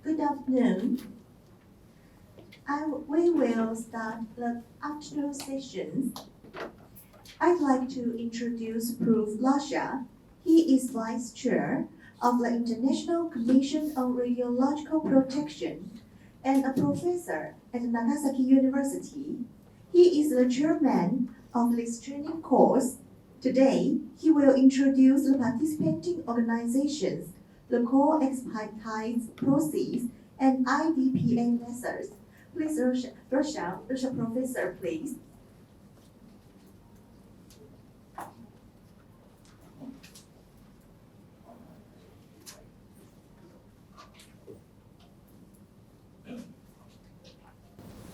Good afternoon. We will start the afternoon session. I'd like to introduce Prof. Lasha. He is Vice Chair of the International Commission on Radiological Protection and a professor at Nagasaki University. He is the chairman of this training course. Today, he will introduce the participating organizations, the core expertise process, and IDPA methods. Please, Russia, Professor, please.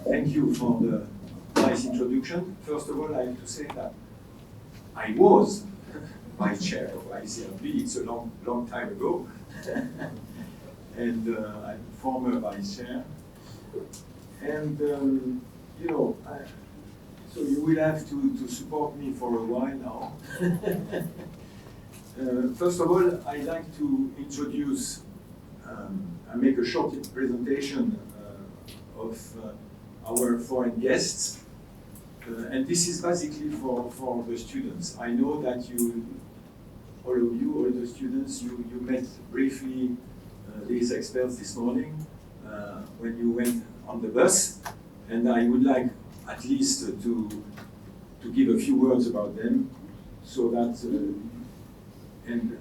Thank you for the nice introduction. First of all, I have to say that I was vice chair of ICRP. It's a long time ago. And I'm former vice chair. And, so you will have to support me for a while now. First of all, I'd like to introduce and make a short presentation of our foreign guests. And this is basically for the students. I know that all the students, you met briefly these experts this morning when you went on the bus. And I would like at least to give a few words about them so that and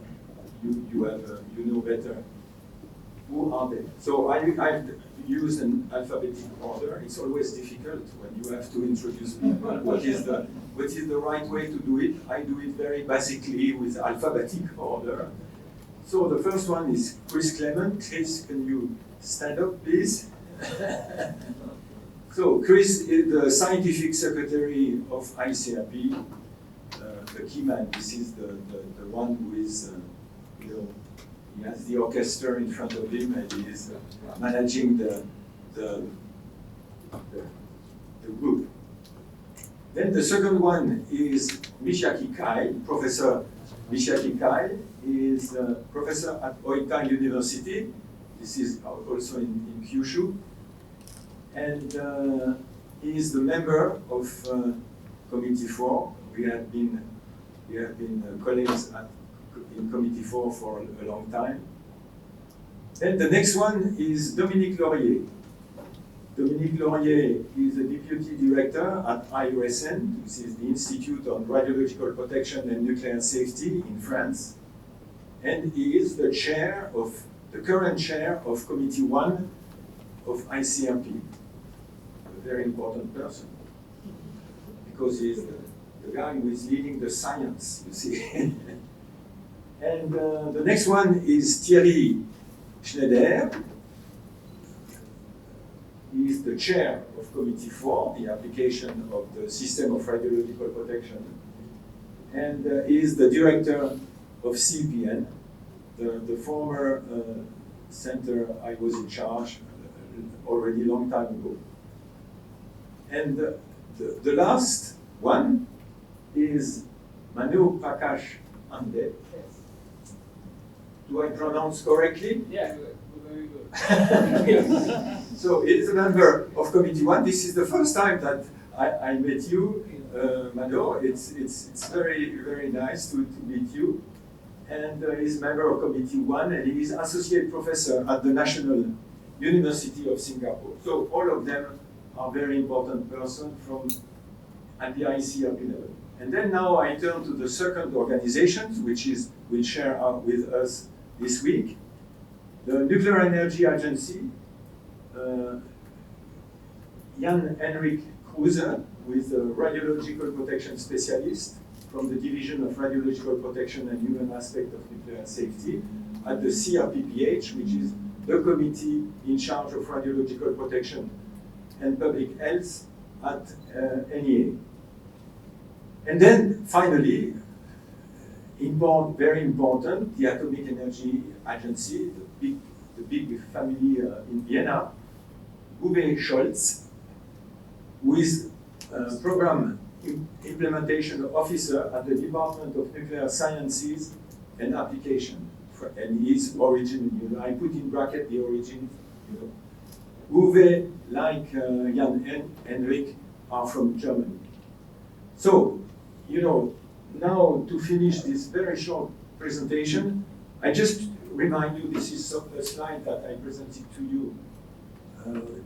you know better who are they. So I've used an alphabetic order. It's always difficult when you have to introduce people. What is the right way to do it? I do it very basically with alphabetic order. So the first one is Chris Clement. Chris, can you stand up, please? So Chris is the scientific secretary of ICRP, the key man. This is the one who is, he has the orchestra in front of him and he is managing the group. Then the second one is Mishiaki Kai. Professor Mishiaki Kai is a professor at Oita University. This is also in Kyushu. And he is the member of Committee 4. We have been colleagues in Committee 4 for a long time. Then the next one is Dominique Laurier. Dominique Laurier is a deputy director at IRSN, which is the Institute on Radiological Protection and Nuclear Safety in France. And he is the current chair of Committee 1 of ICRP. A very important person, because he's the guy who is leading the science, you see. And the next one is Thierry Schneider. He is the chair of Committee 4, the application of the system of radiological protection. And he is the director of CPN, the former center I was in charge already a long time ago. And the last one is Manu Prakash Ande. Do I pronounce correctly? Yeah, very good. So he's a member of Committee 1. This is the first time that I met you, Manu. It's very, very nice to meet you. And he's a member of Committee 1, and he is associate professor at the National University of Singapore. So all of them are very important persons at the ICRP level. And then now I turn to the second organization, which will share with us this week, the Nuclear Energy Agency. Jan-Henrik Kruse, who is a radiological protection specialist from the Division of Radiological Protection and Human Aspect of Nuclear Safety at the CRPPH, which is the committee in charge of radiological protection and public health at NEA. And then finally, very important, the Atomic Energy Agency, the big family in Vienna, Uwe Scholz, who is program implementation officer at the Department of Nuclear Sciences and Application. And his origin, I put in bracket the origin you know. Uwe, like Jan and Henrik, are from Germany. So, you know, now to finish this very short presentation, I just remind you, this is a slide that I presented to you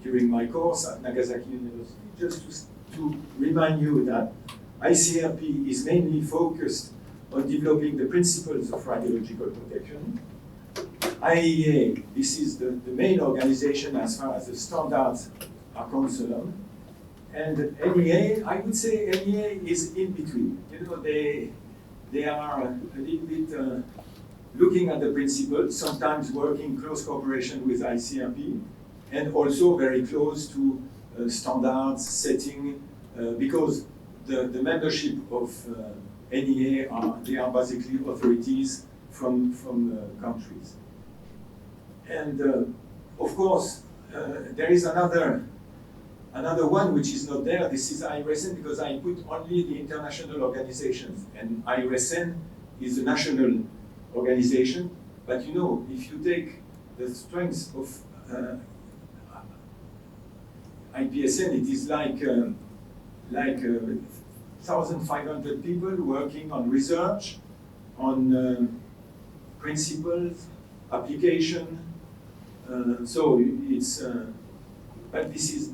during my course at Nagasaki University, just to remind you that ICRP is mainly focused on developing the principles of radiological protection. IEA, this is the main organization as far as the standards are concerned. And NEA, I would say NEA is in between. You know, they are a little bit looking at the principles, sometimes working close cooperation with ICRP, and also very close to standards setting, because the membership of NEA they are basically authorities from countries. And of course, there is another one which is not there. This is IRSN, because I put only the international organizations, and IRSN is a national organization. But you know, if you take the strength of IPSN, it is like 1,500 people working on research, on principles, application. So it's, but this is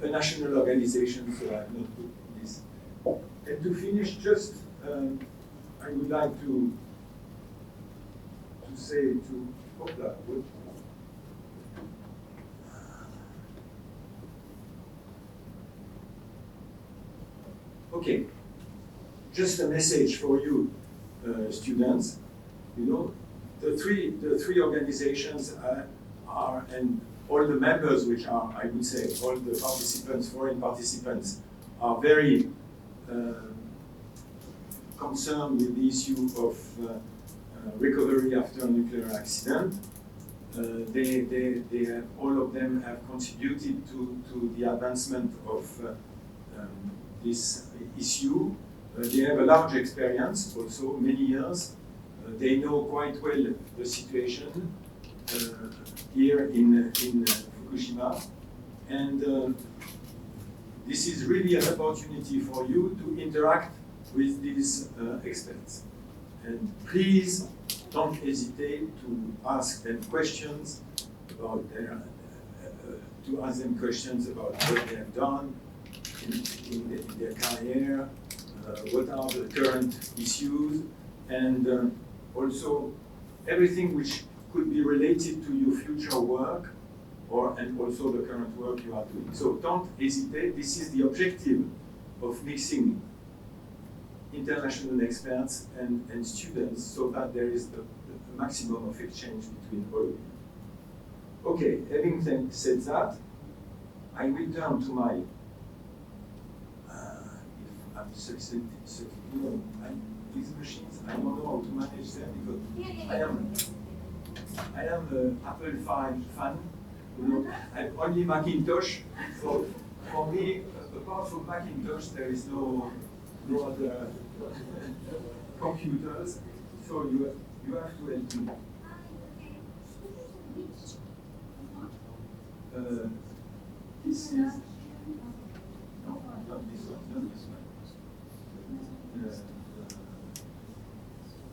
a national organization, so I have not put this. And to finish, just I would like to say to Popla, okay, just a message for you, students. You know, the three organizations are, and all the members, which are, I would say, all the participants, foreign participants, are very concerned with the issue of recovery after a nuclear accident. They have, all of them have contributed to the advancement of this issue. They have a large experience, also many years. They know quite well the situation here in Fukushima, and this is really an opportunity for you to interact with these experts. And please don't hesitate to ask them questions about to ask them questions about what they have done in their career, what are the current issues, and also everything which could be related to your future work, and also the current work you are doing. So don't hesitate. This is the objective of mixing international experts and students, so that there is the maximum of exchange between all of you. Okay, having said that, I will turn to my, if I'm succeeding, you know, these machines, I don't know how to manage them, because I am an Apple fan. You know, I'm only Macintosh, so for me, apart from Macintosh, there is no other computers, so you have to help me. This is, no, not this one, not this one.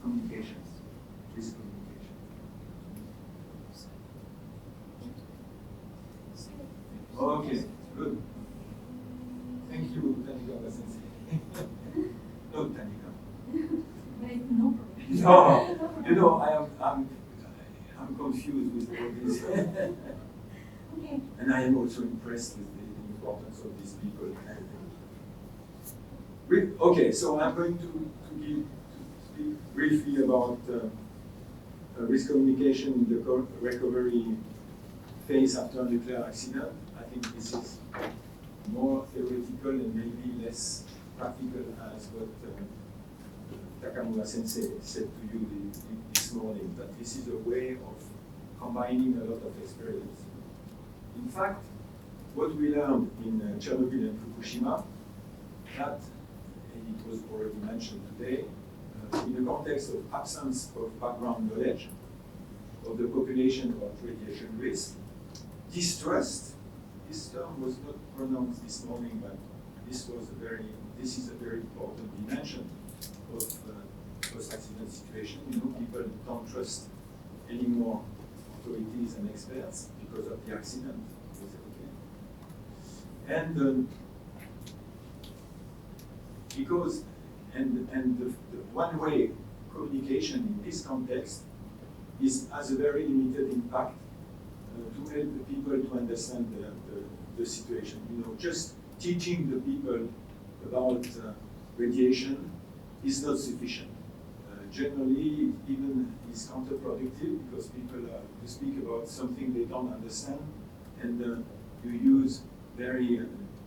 Communications, this communication. Okay, good. Thank you, Tanika Sensei. No, Tanika. No problem. No, you know, I'm confused with all this. Okay. And I am also impressed with the importance of these people. Okay, so I'm going to speak briefly about risk communication in the recovery phase after a nuclear accident. I think this is more theoretical and maybe less practical, as what Takamura Sensei said to you this morning, that this is a way of combining a lot of experience. In fact, what we learned in Chernobyl and Fukushima, that, and it was already mentioned today, in the context of absence of background knowledge of the population about radiation risk, distrust. This term was not pronounced this morning, but this is a very important dimension of post-accident situation. You know, people don't trust anymore authorities and experts because of the accident. Okay. And because the one-way communication in this context has a very limited impact to help the people to understand the situation. You know, just teaching the people about radiation is not sufficient. Generally, even is counterproductive because people you speak about something they don't understand, and you use very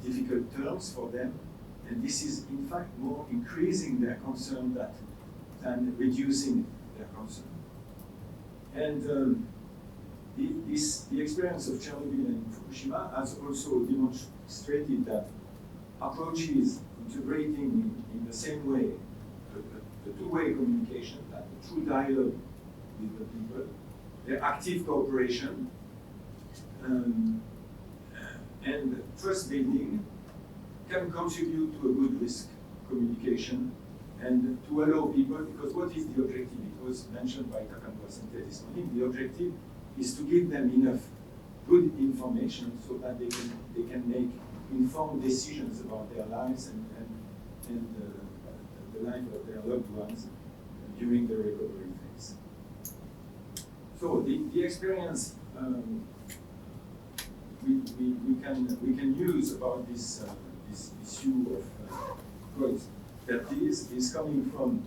difficult terms for them, and this is in fact more increasing their concern than reducing their concern. And the experience of Chernobyl and Fukushima has also demonstrated that approaches integrating in the same way the two-way communication, that the true dialogue with the people, their active cooperation, and trust building can contribute to a good risk communication and to allow people, because what is the objective? It was mentioned by Takamura Sente this morning. The objective is to give them enough good information so that they can make informed decisions about their lives and the life of their loved ones during the recovery phase. So the experience we can use about this issue of co-expertise is coming from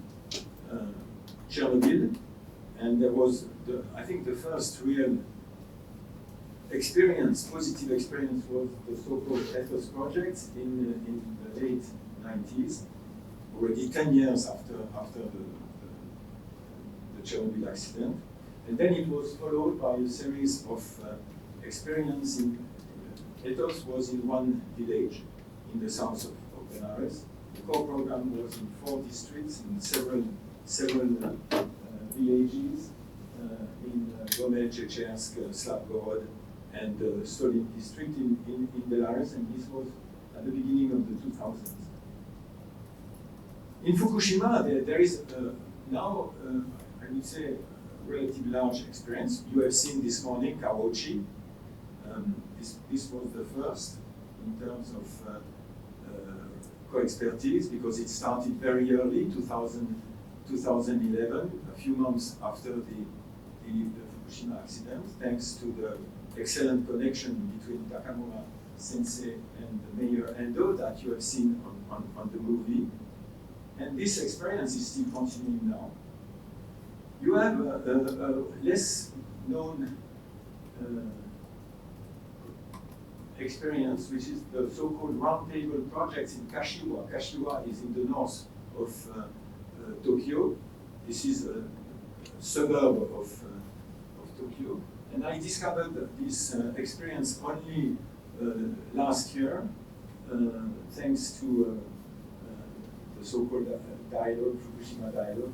Chernobyl, and there was I think the first real experience, positive experience, was the so-called Ethos project in the late 90s, already 10 years after the Chernobyl accident. And then it was followed by a series of experience in Ethos was in one village in the south of Belarus. The core program was in 4 districts in several villages in Gomel, Chechernsk, Slavgorod, and Stolin district in Belarus, and this was at the beginning of the 2000s. In Fukushima, there is now, I would say, a relatively large experience. You have seen this morning Karochi. This was the first in terms of co-expertise, because it started very early, 2011, a few months after the Fukushima accident, thanks to the excellent connection between Takamura Sensei and Mayor Endo that you have seen on the movie. And this experience is still continuing now. You have a less known experience, which is the so-called roundtable projects in Kashiwa. Kashiwa is in the north of Tokyo. This is a suburb of Tokyo. And I discovered this experience only last year, thanks to the so-called dialogue, Fukushima dialogue.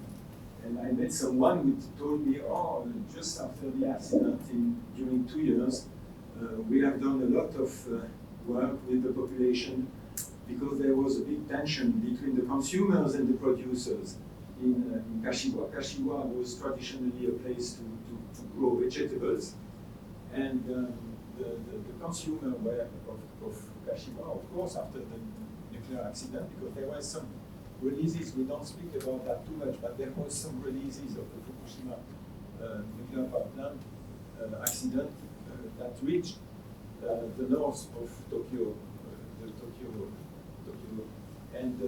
And I met someone who told me, oh, just after the accident, during 2 years, we have done a lot of work with the population, because there was a big tension between the consumers and the producers in Kashiwa. Kashiwa was traditionally a place to grow vegetables, and the consumer of Kashiwa, of course, after the nuclear accident, because there were some releases, we don't speak about that too much, but there was some releases of the Fukushima nuclear power plant accident that reached the north of Tokyo, and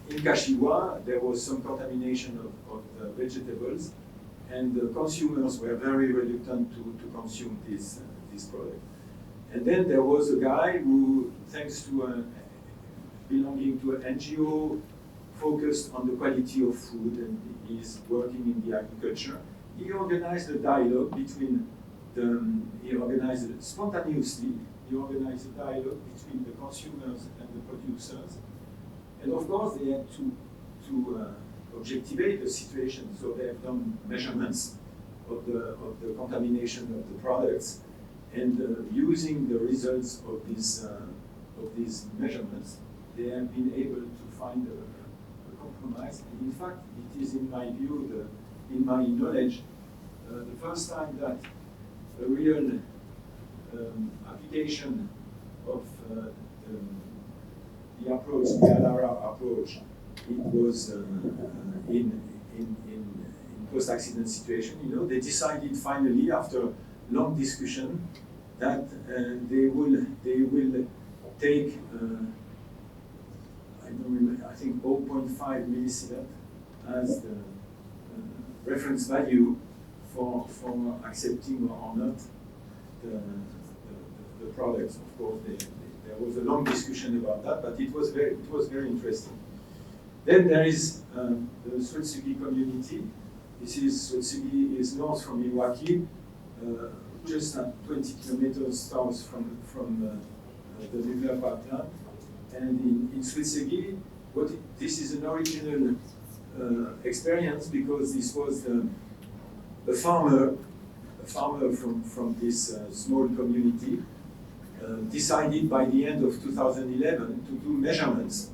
in Kashiwa there was some contamination of the vegetables, and the consumers were very reluctant to consume this product. And then there was a guy who, thanks to belonging to an NGO focused on the quality of food, and is working in the agriculture, he organized a dialogue between he organized it spontaneously. He organized a dialogue between the consumers and the producers, and of course they had to objectivate the situation. So they have done measurements of the contamination of the products, And using the results of these measurements, they have been able to find a compromise. And in fact, it is, in my view, in my knowledge, the first time that a real application of the approach, the ALARA approach, it was in post-accident situation. You know, they decided finally, after long discussion, that they will take I don't remember, I think 0.5 millisievert as the reference value for accepting or not the products. Of course, there was a long discussion about that, but it was very interesting. Then there is the Suetsugi community. Suetsugi is north from Iwaki, just at 20 kilometers south from the nuclear power plant. And in Suetsugi, this is an original experience because this was a farmer from this small community decided by the end of 2011 to do measurements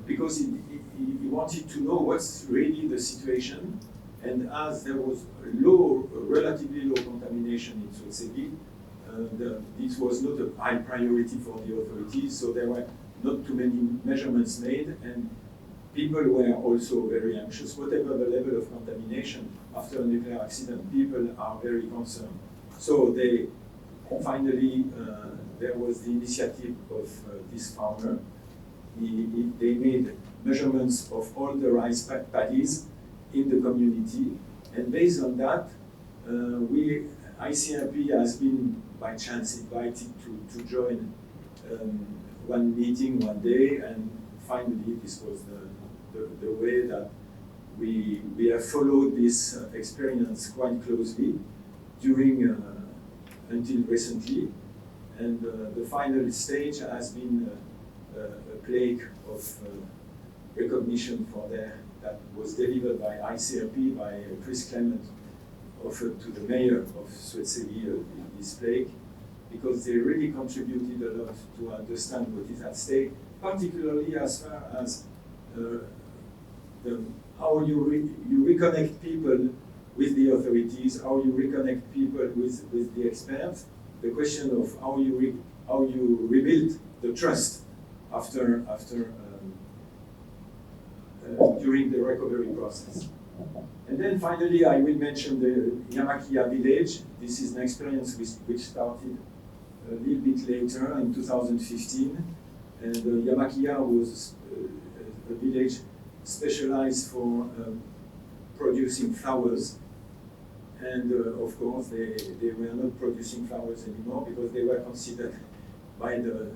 because he wanted to know what's really the situation. And as there was relatively low contamination in Suetsugi, it was not a high priority for the authorities, so there were not too many measurements made, and people were also very anxious. Whatever the level of contamination after a nuclear accident, people are very concerned. So they finally, there was the initiative of this farmer. They made measurements of all the rice paddies in the community, and based on that, ICRP has been by chance invited to join one meeting one day, and finally this was the way that we have followed this experience quite closely during until recently, and the final stage has been a plaque of recognition for that was delivered by ICRP, by Chris Clement, offered to the mayor of Suetsugi, this plaque, because they really contributed a lot to understand what is at stake, particularly as far as how you reconnect people with the authorities, how you reconnect people with the experts, the question of how you rebuild the trust after during the recovery process. And then finally, I will mention the Yamakiya village. This is an experience which started a little bit later in 2015. And Yamakiya was a village specialized for producing flowers. And of course, they were not producing flowers anymore because they were considered by the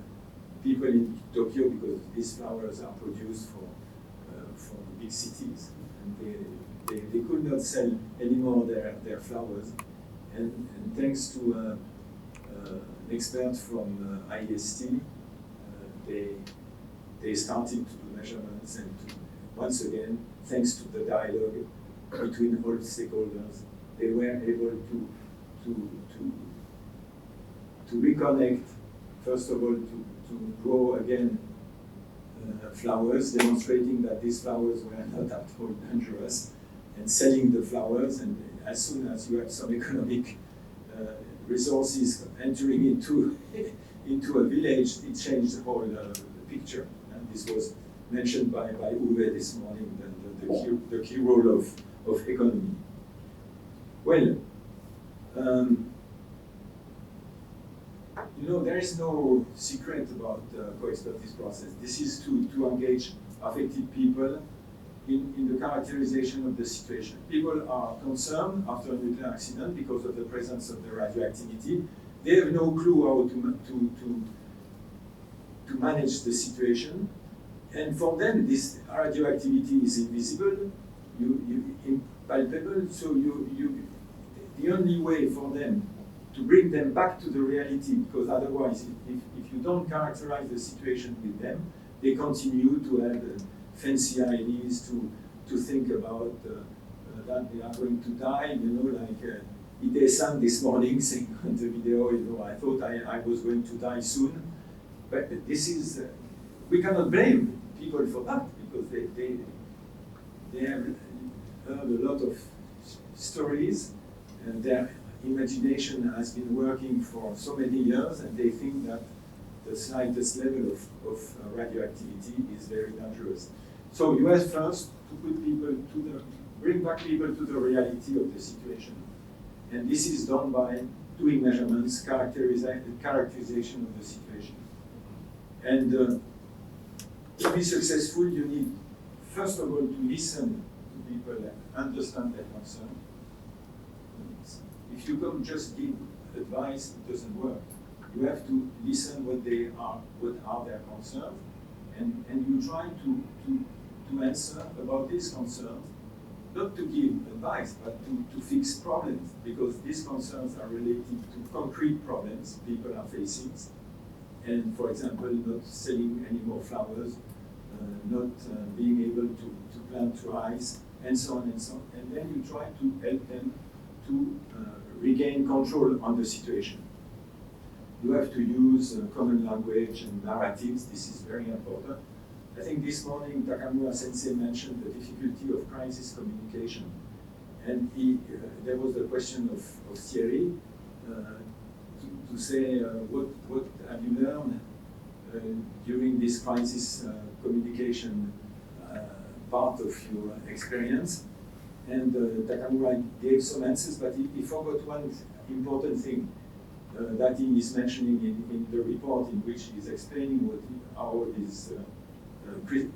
people in Tokyo, because these flowers are produced for big cities. And they could not sell anymore their flowers. And thanks to an expert from IST, they started to do measurements, and once again, thanks to the dialogue between all stakeholders, they were able to reconnect, first of all, to grow again flowers, demonstrating that these flowers were not at all dangerous, and selling the flowers. And as soon as you have some economic resources entering into a village, it changed the whole picture. And this was mentioned by Uwe this morning, the key role of economy. Well, there is no secret about the co-expertise process. This is to engage affected people in the characterization of the situation. People are concerned after a nuclear accident because of the presence of the radioactivity. They have no clue how to manage the situation. And for them, this radioactivity is invisible, impalpable, so the only way for them to bring them back to the reality, because otherwise, if you don't characterize the situation with them, they continue to have fancy ideas, to think about that they are going to die, like Ide-san this morning saying on the video, I thought I was going to die soon. But this is, we cannot blame people for that because they have heard a lot of stories and their imagination has been working for so many years and they think that the slightest level of radioactivity is very dangerous. So you have first to put people bring back people to the reality of the situation. And this is done by doing measurements, characterization of the situation. And to be successful, you need, first of all, to listen to people and understand their concern. If you don't just give advice, it doesn't work. You have to listen what are their concerns, and you try to answer about these concerns, not to give advice, but to fix problems, because these concerns are related to concrete problems people are facing. And for example, not selling any more flowers, not being able to plant rice, and so on and so on. And then you try to help them to regain control on the situation. You have to use common language and narratives. This is very important. I think this morning Takamura Sensei mentioned the difficulty of crisis communication. And there was the question of Thierry to say what have you learned during this crisis communication part of your experience. And Takamura gave some answers, but he forgot one important thing that he is mentioning in the report, in which he is explaining how this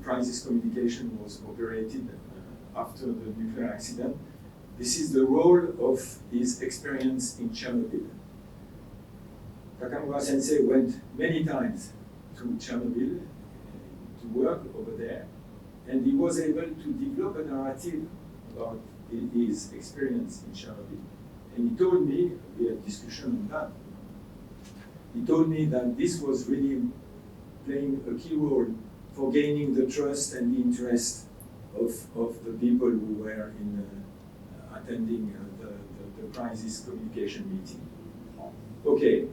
crisis communication was operated after the nuclear accident. This is the role of his experience in Chernobyl. Takamura Sensei went many times to Chernobyl to work over there, and he was able to develop a narrative about his experience in Chernobyl. And he told me, we had discussion on that, he told me that this was really playing a key role for gaining the trust and the interest of the people who were attending the crisis communication meeting. Okay.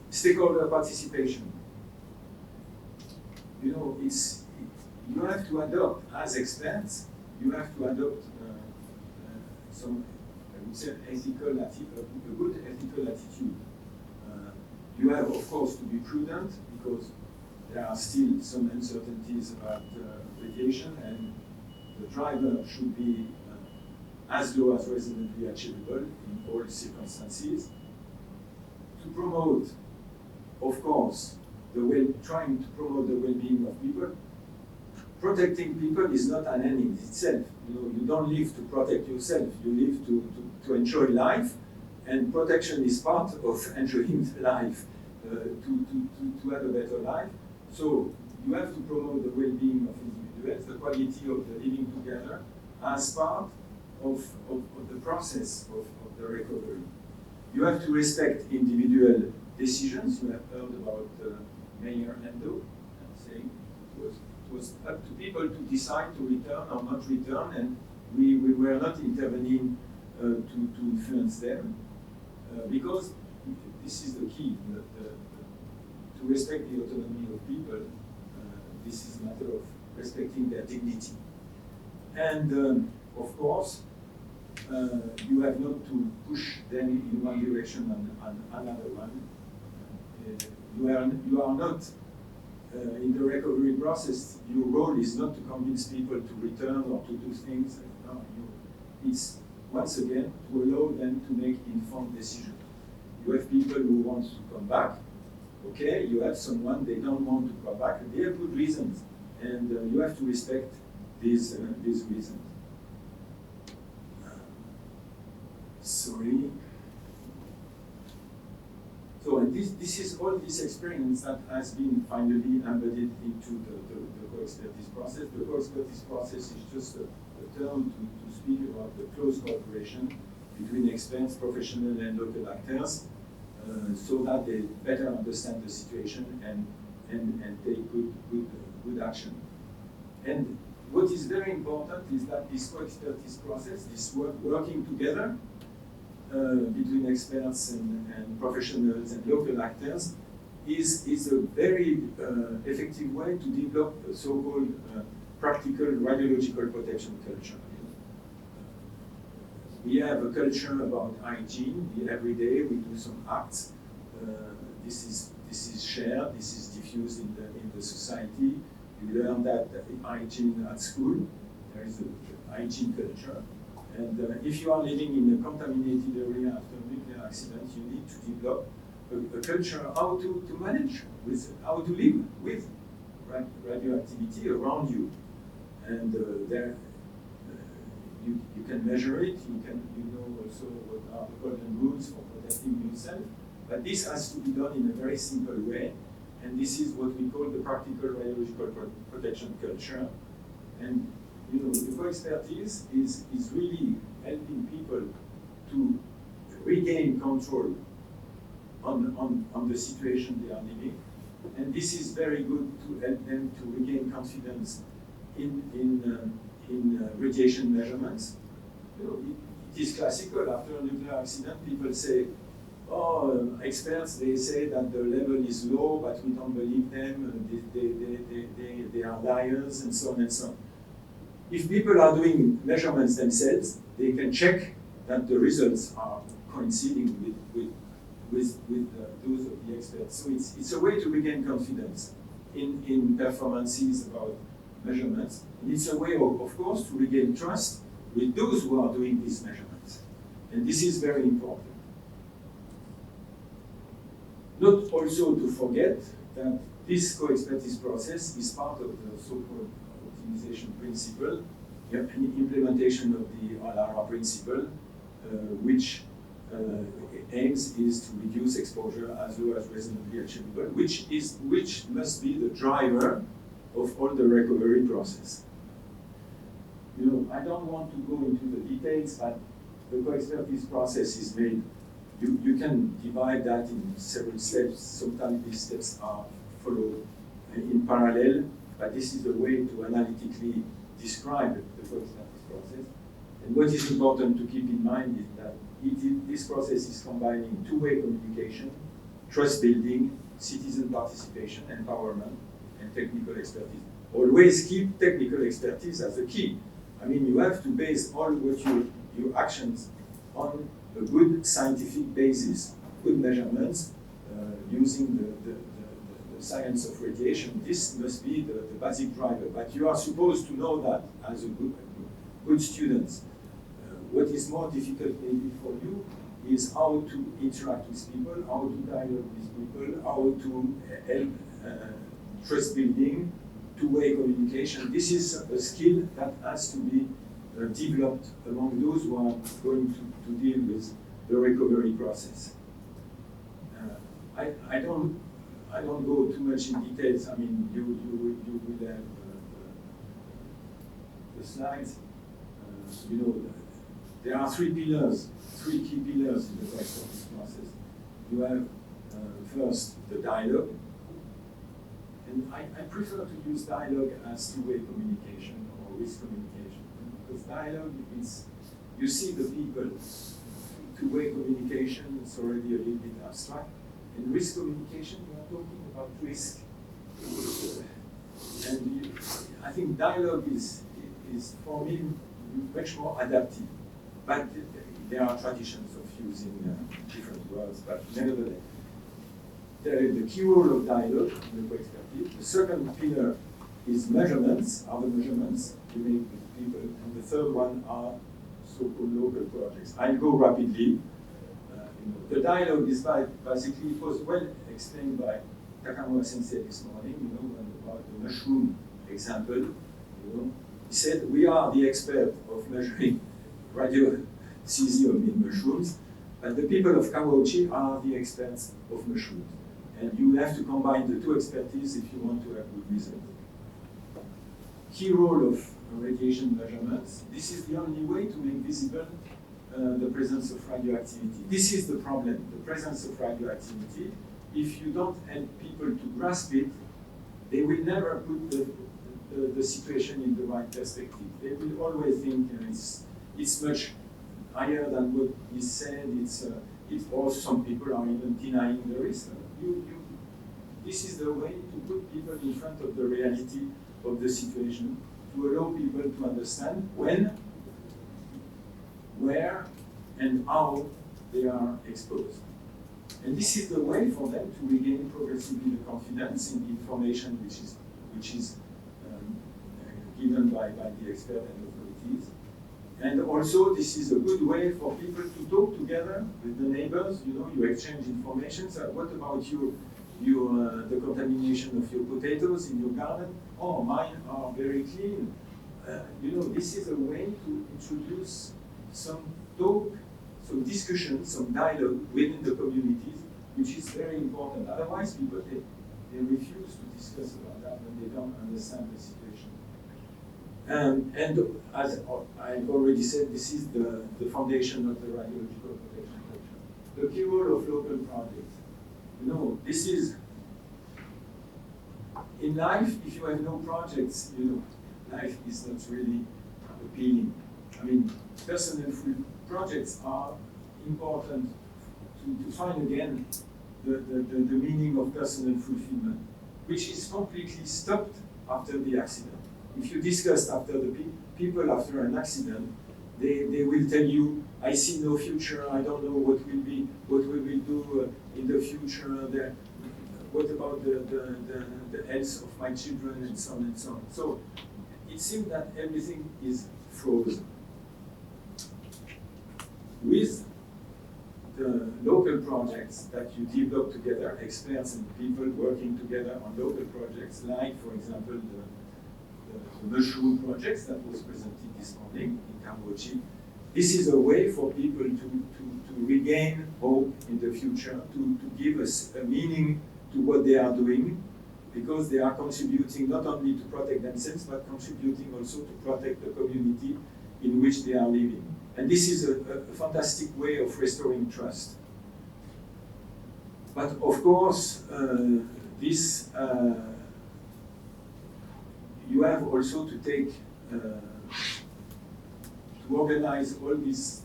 Stakeholder participation. You have to adopt, as experts, you have to adopt some, I would say, a good ethical attitude. You have, of course, to be prudent because there are still some uncertainties about radiation, and the driver should be as low as reasonably achievable in all circumstances. To promote, of course, trying to promote the well-being of people. Protecting people is not an end in itself. You don't live to protect yourself. You live to enjoy life, and protection is part of enjoying life, to have a better life. So you have to promote the well-being of individuals, the quality of the living together, as part of the process of the recovery. You have to respect individual decisions. You have heard about Mayor Endo saying it was up to people to decide to return or not return, and we were not intervening to influence them, because this is the key, to respect the autonomy of people. This is a matter of respecting their dignity. And of course, you have not to push them in one direction and another one. You are not, in the recovery process, your role is not to convince people to return or to do things. No, it's, once again, to allow them to make informed decisions. You have people who want to come back. Okay, you have someone, they don't want to come back. They have good reasons, and you have to respect these reasons. Sorry. So, and this is all this experience that has been finally embedded into the co-expertise process. The co-expertise process is just a term to speak about the close cooperation between experts, professional and local actors, so that they better understand the situation and take good action. And what is very important is that this co-expertise process, this working together between experts and professionals and local actors, is a very effective way to develop a so-called practical radiological protection culture. We have a culture about hygiene. Every day we do some acts. This is shared. This is diffused in the society. You learn that hygiene at school. There is a hygiene culture. And if you are living in a contaminated area after a nuclear accident, you need to develop a culture how to manage with, how to live with radioactivity around you. And there, you can measure it. You know also what are the golden rules for protecting yourself. But this has to be done in a very simple way. And this is what we call the practical radiological protection culture. And you know, the co-expertise is really helping people to regain control on the situation they are living. And this is very good to help them to regain confidence in radiation measurements. You know, it is classical. After a nuclear accident, people say, oh, experts, they say that the level is low, but we don't believe them, they are liars, and so on and so on. If people are doing measurements themselves, they can check that the results are coinciding with those of the experts. So it's a way to regain confidence in performances about measurements. And it's a way, of course, to regain trust with those who are doing these measurements. And this is very important. Not also to forget that this co-expertise process is part of the so-called optimization principle, and implementation of the ALARA principle, which aims is to reduce exposure as low as reasonably achievable, which must be the driver of all the recovery process. You know, I don't want to go into the details, but the co-expertise process is made. You can divide that in several steps. Sometimes these steps are followed in parallel, but this is a way to analytically describe the co-expertise process. And what is important to keep in mind is that this process is combining two-way communication, trust building, citizen participation, empowerment, and technical expertise. Always keep technical expertise as a key. I mean, you have to base all what your actions on a good scientific basis, good measurements, using the science of radiation. This must be the basic driver. But you are supposed to know that as a good student. What is more difficult maybe for you is how to interact with people, how to dialogue with people, how to help trust building, two-way communication. This is a skill that has to be developed among those who are going to deal with the recovery process. I don't go too much in details. I mean, you will have the slides. You know, there are three key pillars in the co-expertise process. You have first the dialogue, and I prefer to use dialogue as two-way communication or risk communication, because dialogue is, you see the people. Two-way communication is already a little bit abstract. In risk communication, we are talking about risk. And I think dialogue is for me much more adaptive. But there are traditions of using different words, but nevertheless. The key role of dialogue in the co-expertise. The second pillar is measurements, other measurements we make with people. And the third one are so-called local projects. I'll go rapidly. The dialogue is basically, it was well explained by Takamura Sensei this morning, about the mushroom example. He said, we are the expert of measuring radiocesium in mushrooms, but the people of Kawachi are the experts of mushrooms. And you have to combine the two expertise if you want to have good results. Key role of radiation measurements. This is the only way to make visible the presence of radioactivity. This is the problem, the presence of radioactivity. If you don't help people to grasp it, they will never put the the situation in the right perspective. They will always think it's much higher than what is said. Or some people are even denying the risk. This is the way to put people in front of the reality of the situation, to allow people to understand when, where, and how they are exposed. And this is the way for them to regain progressively the confidence in the information which is given by the expert and authorities. And also, this is a good way for people to talk together with the neighbors. You exchange information. So what about the contamination of your potatoes in your garden? Oh, mine are very clean. This is a way to introduce some talk, some discussion, some dialogue within the communities, which is very important. Otherwise, people, they refuse to discuss about that when they don't understand the situation. And as I've already said, this is the foundation of the radiological protection culture. The key role of local projects. This is, in life, if you have no projects, life is not really appealing. I mean, personal projects are important to find again the meaning of personal fulfillment, which is completely stopped after the accident. If you discuss after the people after an accident, they will tell you, I see no future, I don't know what we will do in the future, what about the health of my children, and so on and so on. So it seems that everything is frozen. With the local projects that you develop together, experts and people working together on local projects, like, for example, the mushroom projects that was presented this morning in Cambodia. This is a way for people to regain hope in the future, to give us a meaning to what they are doing, because they are contributing not only to protect themselves, but contributing also to protect the community in which they are living. And this is a fantastic way of restoring trust. But of course, you have also to take, to organize all this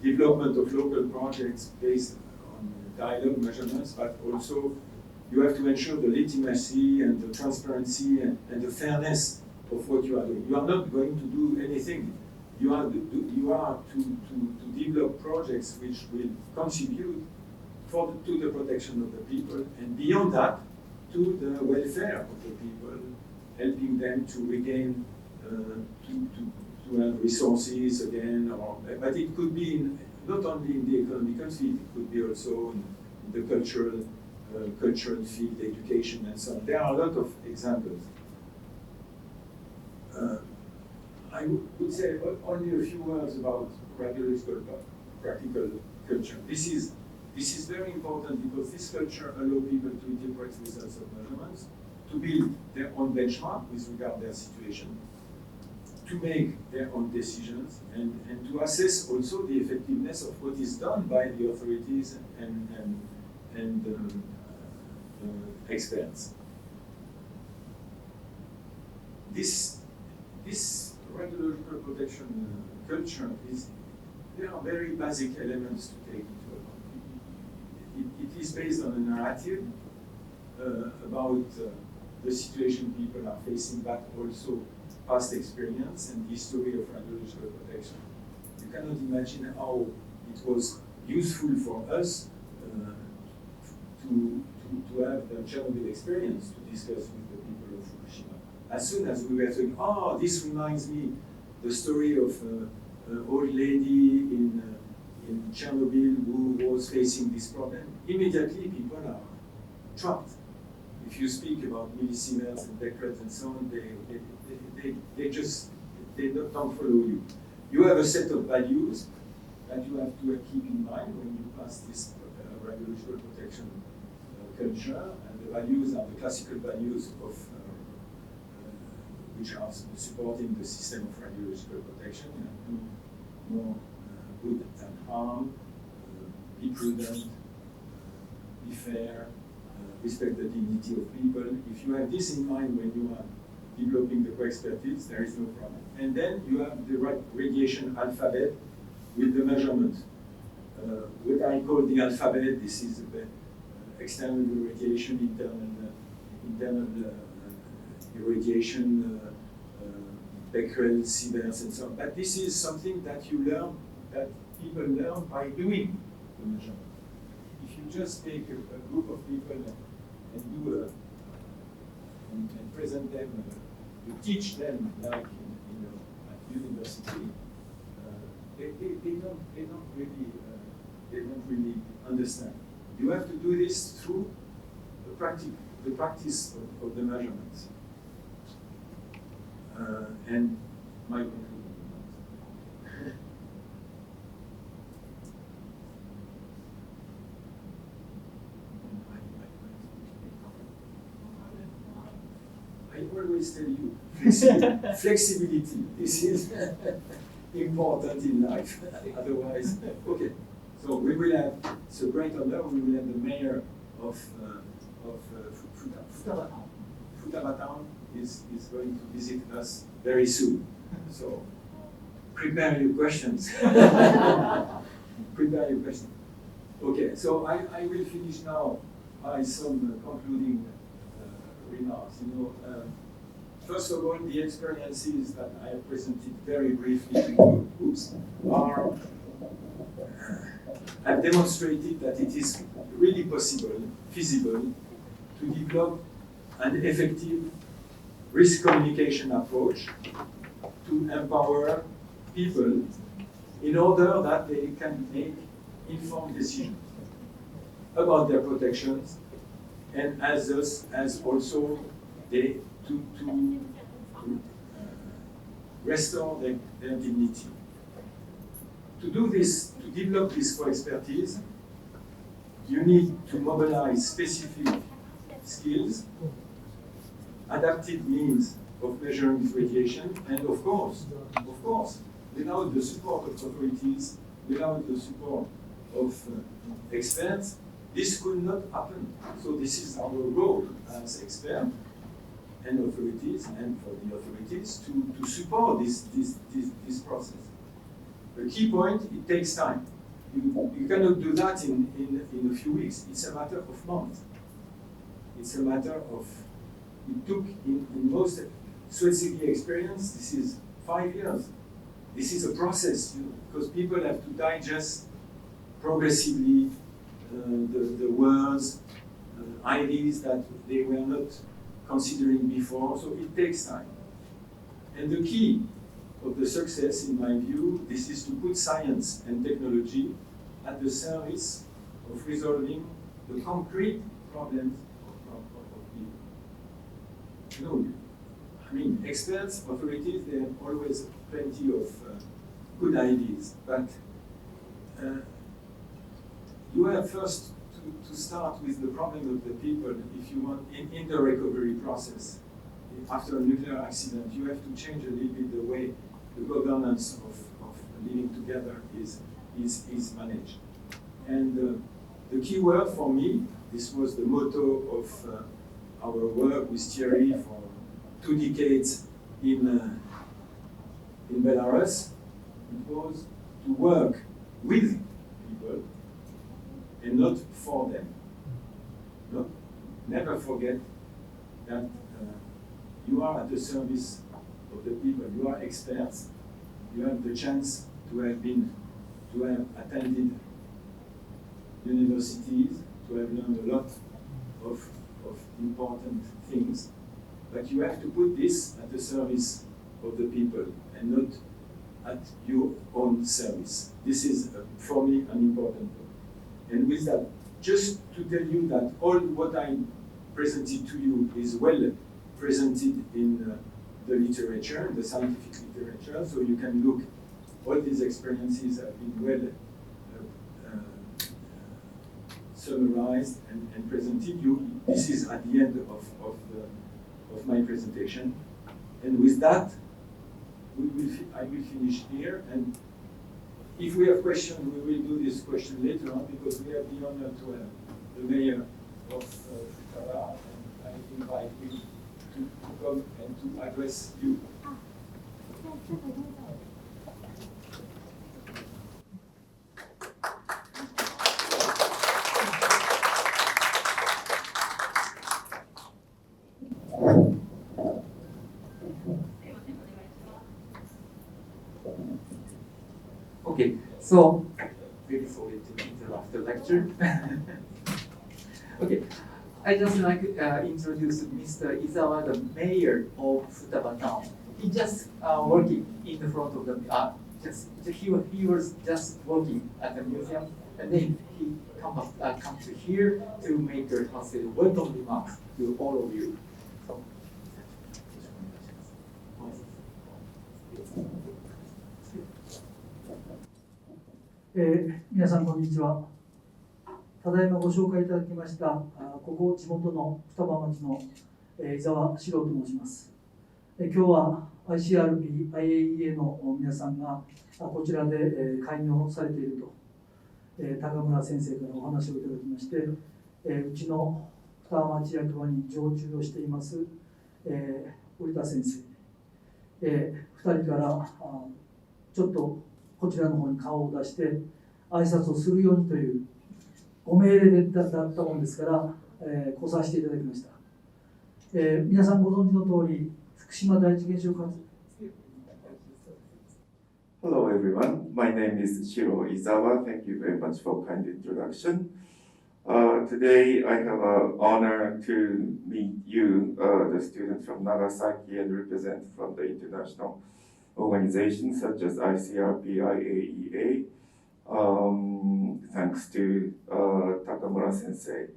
development of local projects based on dialogue measurements, but also you have to ensure the legitimacy and the transparency and the fairness of what you are doing. You are not going to do anything. You are to develop projects which will contribute to the protection of the people, and beyond that, to the welfare of the people, helping them to regain, to have resources again, but it could be not only in the economical field, it could be also in the cultural field, education, and so on. There are a lot of examples. I would say only a few words about radiological practical culture. This is very important because this culture allows people to interpret results of measurements, to build their own benchmark with regard to their situation, to make their own decisions, and to assess also the effectiveness of what is done by the authorities and experts. This radiological protection culture there are very basic elements to take into account. It is based on a narrative about the situation people are facing, but also past experience and history of radiological protection. You cannot imagine how it was useful for us to have the Chernobyl experience to discuss with the people of Fukushima. As soon as we were saying, this reminds me the story of an old lady in Chernobyl who was facing this problem, immediately people are trapped. If you speak about millisieverts and becquerels and so on, they don't follow you. You have a set of values that you have to keep in mind when you pass this radiological protection culture, and the values are the classical values of which are supporting the system of radiological protection. Do more good than harm, be prudent, be fair, respect the dignity of people. If you have this in mind when you are developing the co-expertise, there is no problem. And then you have the radiation alphabet with the measurement. What I call the alphabet, this is the external radiation, internal irradiation, Becquerel, Sievers, and so on. But this is something that you learn, that people learn by doing the measurement. If you just take a group of people and do and present them, you teach them like at university, they don't really understand. You have to do this through the practice of the measurements. And my conclusion. I always tell you, flexibility. This is important in life. Otherwise, okay. So we will have, it's a great honor, we will have the mayor of Futaba town is going to visit us very soon. So prepare your questions. Prepare your questions. Okay, so I will finish now by some concluding remarks. First of all, the experiences that I have presented very briefly to you have demonstrated that it is really possible, feasible, to develop an effective risk communication approach to empower people in order that they can make informed decisions about their protections and as also they to restore their dignity. To do this, to develop this for expertise, you need to mobilize specific skills, adapted means of measuring radiation, and of course, without the support of authorities, without the support of experts, this could not happen. So this is our role as experts and authorities, and for the authorities to support this process. The key point, it takes time. You cannot do that in a few weeks. It's a matter of months. It's a matter of, it took in most Sweat City experience, this is 5 years. This is a process, because people have to digest progressively the words, ideas that they were not considering before, so it takes time. And the key of the success, in my view, this is to put science and technology at the service of resolving the concrete problems of people. I mean, experts, authorities, they have always plenty of good ideas, but you have first to start with the problem of the people, if you want, in the recovery process. After a nuclear accident, you have to change a little bit the way the governance of living together is managed. And the key word for me, this was the motto of our work with Thierry for 2 decades in Belarus. It was to work with people and not for them. No? Never forget that you are at the service of the people. You are experts. You have the chance to have attended universities, to have learned a lot of important things. But you have to put this at the service of the people and not at your own service. This is, for me, an important point. And with that, just to tell you that all what I presented to you is well presented in the literature, the scientific literature, so you can look, all these experiences have been well summarized and presented. This is at the end of my presentation. And with that, I will finish here. And if we have questions, we will do this question later on, because we have the honor to have the mayor of Futaba, and I invite him to come and to address you. Okay, so really sorry to interrupt the lecture. Okay, I just like introduce Mr. Izawa, the mayor of Futaba town. He just working in the front of the he was just working at the museum, and then he come to here to make a welcome remarks to all of you. So,皆さんこんにちは。ただいまご紹介いただきましたここ地元の双葉町の伊沢史郎と申します。今日は ICRP、IAEA の皆さんがこちらで開業されていると高村先生からお話をいただきまして、うちの双葉町役場に常駐をしています織田先生、2人からちょっとこちらの方に顔を出して挨拶をするようにというご命令だったものですから、来させていただきました。皆さんご存知の通り、福島第一原子力発電。Hello everyone, my name is Shiro Izawa. Thank you very much for kind introduction. Today I have an honor to meet you, the students from Nagasaki, and represent from the international organizations such as ICRP, IAEA. Thanks to Takamura Sensei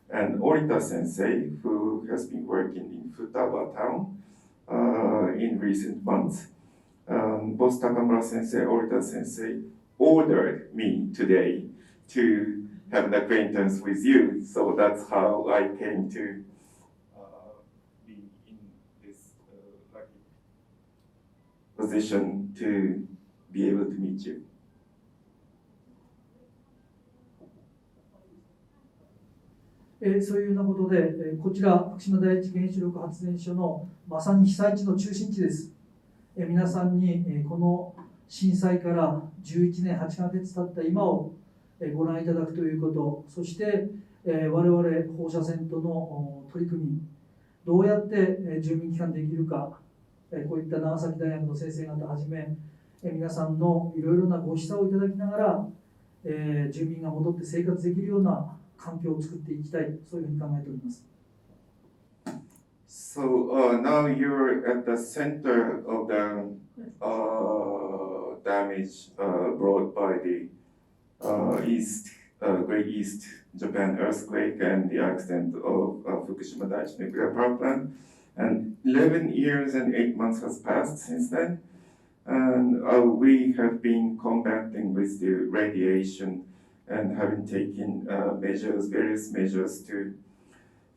and Orita Sensei, who has been working in Futaba town in recent months. Both Takamura Sensei and Orita Sensei ordered me today to have an acquaintance with you, so that's how I came to be in this lucky position to be able to meet you. そういうようなことで、こちら福島第一原子力発電所のまさに被災地の中心地です。皆さんにこの震災から11年8ヶ月経った今をご覧いただくということ、そして我々放射線との取り組み、どうやって住民帰還できるか、こういった長崎大学の先生方はじめ皆さんのいろいろなご示唆をいただきながら、住民が戻って生活できるような環境を作っていきたい、そういうふうに考えております。So now you're at the center of the damage brought by the Great East Japan earthquake and the accident of Fukushima Daiichi nuclear power plant. And 11 years and 8 months has passed since then. And we have been combating with the radiation and having taken various measures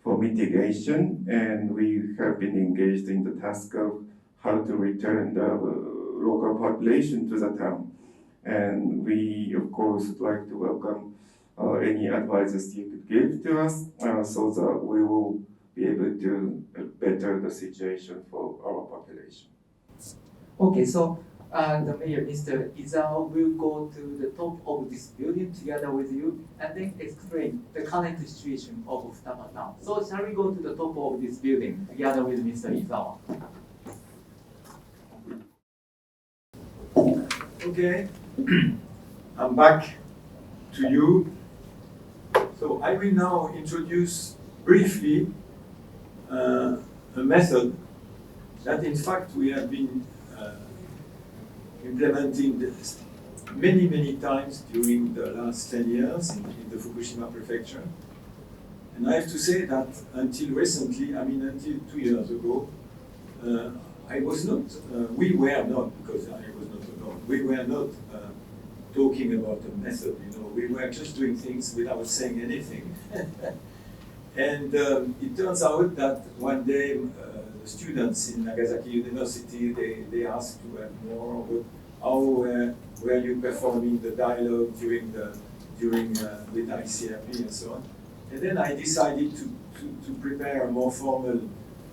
for mitigation, and we have been engaged in the task of how to return the local population to the town. And we, of course, would like to welcome any advices you could give to us so that we will be able to better the situation for our population. Okay, so the mayor, Mr. Izawa, will go to the top of this building together with you and then explain the current situation of Futaba town. So shall we go to the top of this building together with Mr. Izawa? Okay, I'm back to you. So I will now introduce briefly a method that in fact we have been implementing this many times during the last 10 years in the Fukushima prefecture. And I have to say that until recently, until 2 years ago, we were not, because I was not alone, we were not talking about a method, we were just doing things without saying anything. And it turns out that one day the students in Nagasaki University, they asked to have more about how were you performing the dialogue during with ICRP and so on. And then I decided to prepare a more formal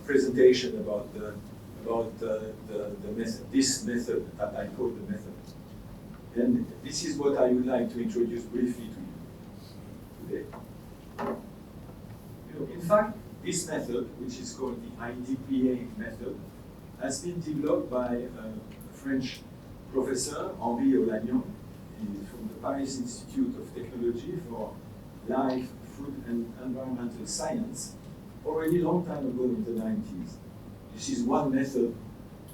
presentation about the method, this method that I call the method. And this is what I would like to introduce briefly to you today. In fact, this method, which is called the IDPA method, has been developed by a French professor, Henri Olagnan, from the Paris Institute of Technology for Life, Food and Environmental Science, already a long time ago in the 90s. This is one method,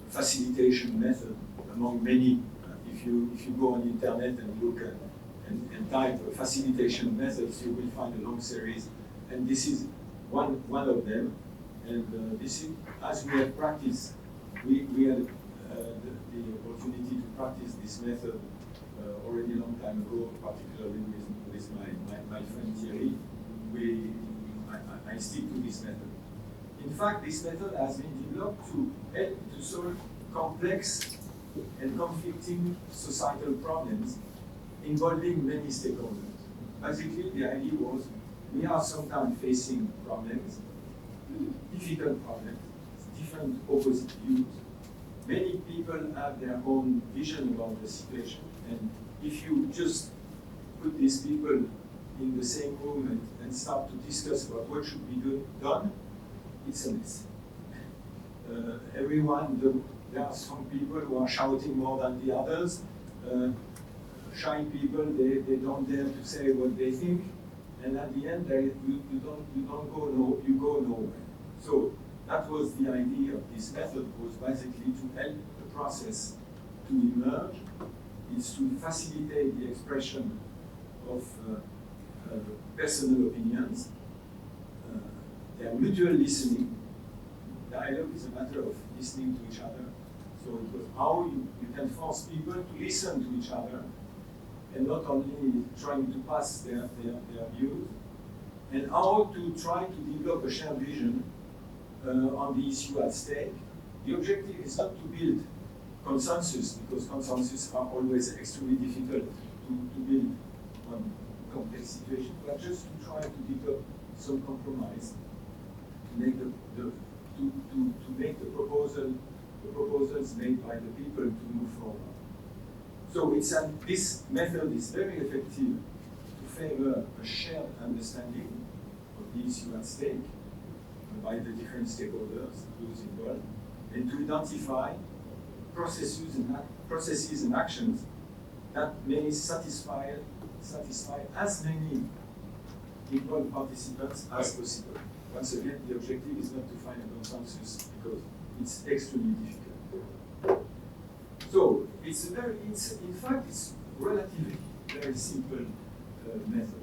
facilitation method, among many. If you go on the internet and look at and type facilitation methods, you will find a long series, and this is one of them. And this is, as we have practiced, we had the opportunity to practice this method already a long time ago, particularly with my friend Thierry. I stick to this method. In fact, this method has been developed to help to solve complex and conflicting societal problems involving many stakeholders. Basically, the idea was we are sometimes facing problems, difficult problems, different opposite views. Many people have their own vision about the situation, and if you just put these people in the same room and start to discuss about what should be done, it's a mess. There are some people who are shouting more than the others. Shy people, they don't dare to say what they think, and at the end, you go nowhere. So that was the idea of this method, was basically to help the process to emerge. It's to facilitate the expression of personal opinions. They are mutual listening. Dialogue is a matter of listening to each other. So it was how you can force people to listen to each other and not only trying to pass their views, and how to try to develop a shared vision on the issue at stake. The objective is not to build consensus, because consensus are always extremely difficult to build on complex situations, but just to try to develop some compromise to make the proposals made by the people to move forward. So this method is very effective to favor a shared understanding of the issue at stake by the different stakeholders, those involved, and to identify processes and actions that may satisfy as many equal participants as possible. Once again, the objective is not to find a consensus because it's extremely difficult. So it's relatively very simple method.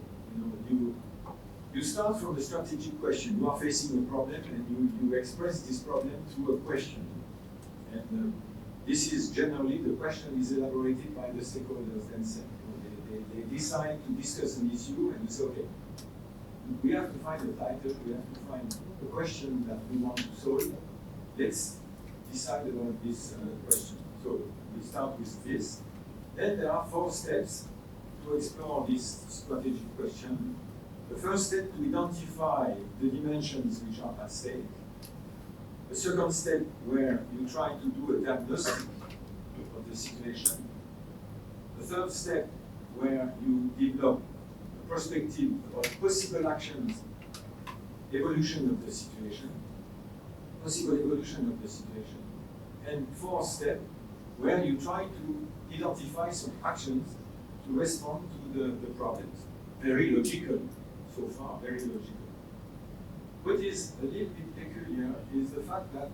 You start from a strategic question. You are facing a problem, and you express this problem through a question. And this is generally, the question is elaborated by the stakeholders themselves. They decide to discuss an issue, and you say, okay, we have to find a title, we have to find a question that we want to solve. Let's decide about this question. So we start with this. Then there are 4 steps to explore this strategic question. The first step, to identify the dimensions which are at stake. The second step, where you try to do a diagnostic of the situation. The third step, where you develop a perspective of possible actions, evolution of the situation, possible evolution of the situation. And fourth step, where you try to identify some actions to respond to the problems. Very logical so far, very logical. What is a little bit peculiar is the fact that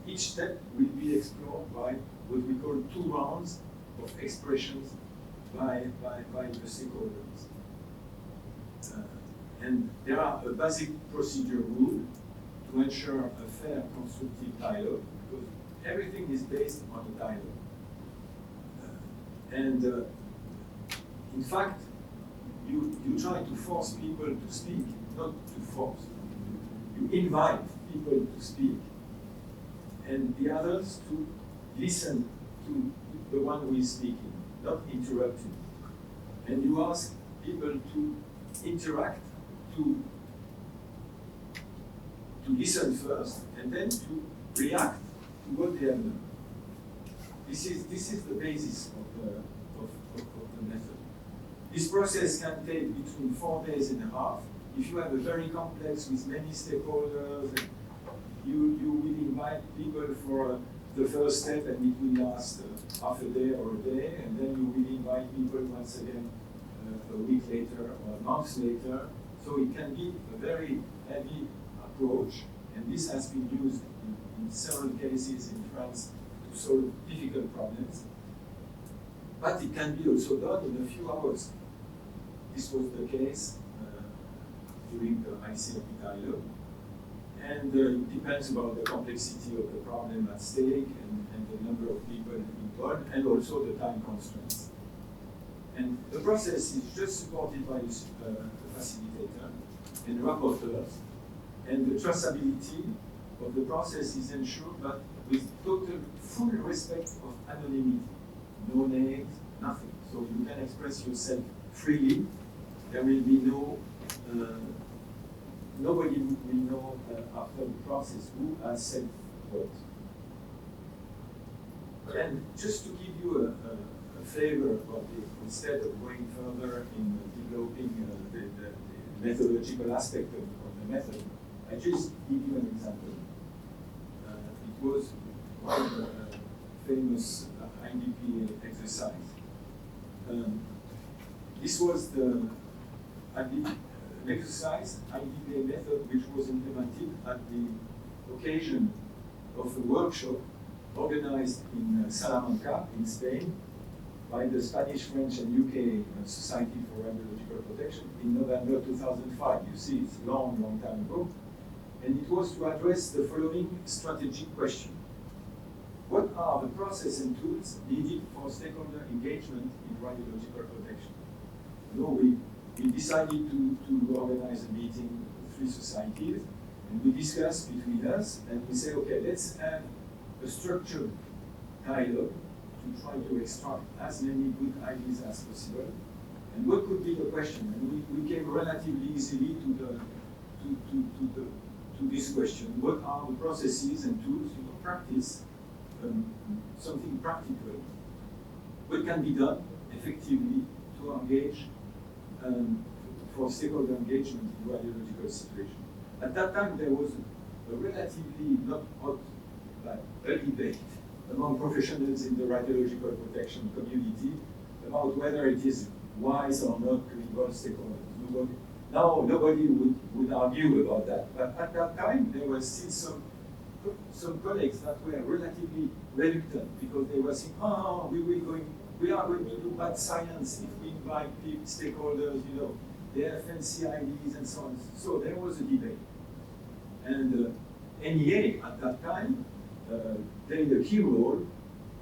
each step will be explored by what we call 2 rounds of expressions by the stakeholders. And there are a basic procedure rule to ensure a fair, constructive dialogue, because everything is based on a dialogue. In fact, you try to force people to speak, not to force. You invite people to speak, and the others to listen to the one who is speaking, not interrupting. And you ask people to interact, to to listen first and then to react to what they have done. This is the basis of the method. This process can take between 4 days and a half. If you have a very complex with many stakeholders, you will invite people for the first step and it will last half a day or a day, and then you will invite people once again a week later or a month later. So it can be a very heavy approach, and this has been used in several cases in France to solve difficult problems. But it can be also done in a few hours. This was the case during the ICRP dialogue. And it depends about the complexity of the problem at stake and the number of people involved, and also the time constraints. And the process is just supported by the facilitator and rapporteurs, and the traceability of the process is ensured, but with total full respect of anonymity. No names, nothing. So you can express yourself freely. There will be no nobody will know after the process who has said what. And just to give you a flavor of it, instead of going further in developing the methodological aspect of the method, I just give you an example. It was quite a famous IDPA exercise. This was an exercise, IDPA method, which was implemented at the occasion of a workshop organized in Salamanca, in Spain, by the Spanish, French, and UK Society for Radiological Protection in November 2005. You see, it's a long, long time ago. And it was to address the following strategic question. What are the process and tools needed for stakeholder engagement in radiological protection? You know, we decided to organize a meeting with 3 societies, and we discussed between us, and we say, okay, let's have a structured dialogue to try to extract as many good ideas as possible. And what could be the question? And we came relatively easily to this question. What are the processes and tools, practice, something practical? What can be done effectively to engage for stakeholder engagement in radiological situation? At that time, there was a relatively not hot, but a debate among professionals in the radiological protection community about whether it is wise or not to involve stakeholders. Nobody would argue about that. But at that time, there were still some colleagues that were relatively reluctant because they were saying, we are going to do bad science if we invite stakeholders, they have fancy ideas and so on. So there was a debate. And NEA at that time played a key role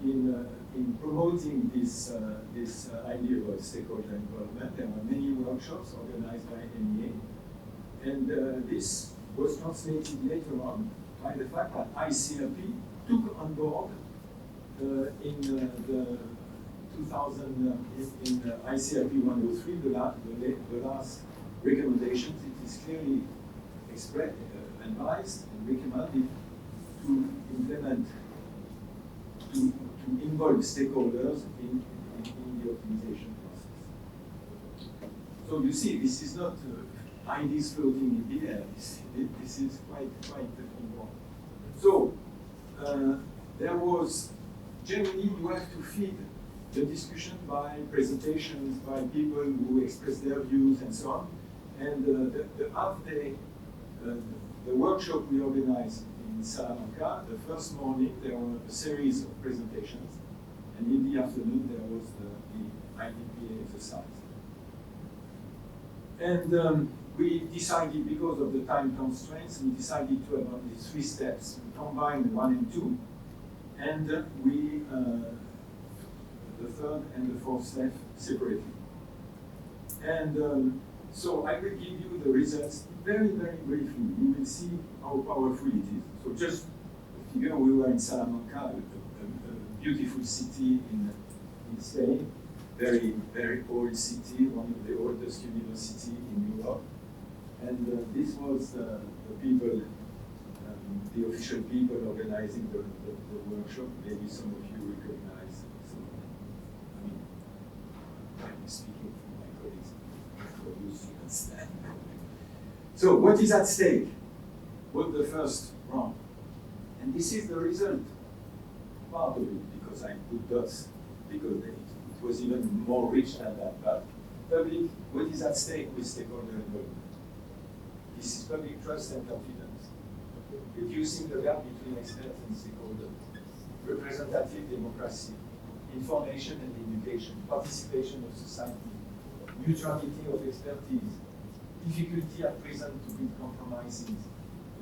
in promoting this idea about stakeholder involvement. There were many workshops organized by NEA. And this was translated later on by the fact that ICRP took on board in the 2000, in ICRP 103, the last recommendations, it is clearly expressed, advised and recommended to implement, to involve stakeholders in the optimization process. So you see, this is not ideas floating in the air. This is quite important. So there was, generally you have to feed the discussion by presentations, by people who express their views and so on. And the half day, the workshop we organized in Salamanca, the first morning there were a series of presentations, and in the afternoon there was the IDPA exercise. And we decided, because of the time constraints, we decided to have only 3 steps. We combined 1 and 2, and we the third and the fourth step separately. And so I will give you the results very, very briefly. You will see how powerful it is. So just a figure, we were in Salamanca, a beautiful city in Spain, very, very old city, one of the oldest universities in Europe. And this was the people the official people organizing the workshop. Maybe some of you recognize some of them. I mean, I'm speaking for my colleagues, for you students. So what is at stake? What the first round? And this is the result, part of it, because I put dots, because it was even more rich than that. But public, what is at stake with stakeholder involvement? This is public trust and confidence. Reducing the gap between experts and stakeholders. Representative democracy. Information and education. Participation of society. Neutrality of expertise. Difficulty at present to build compromises.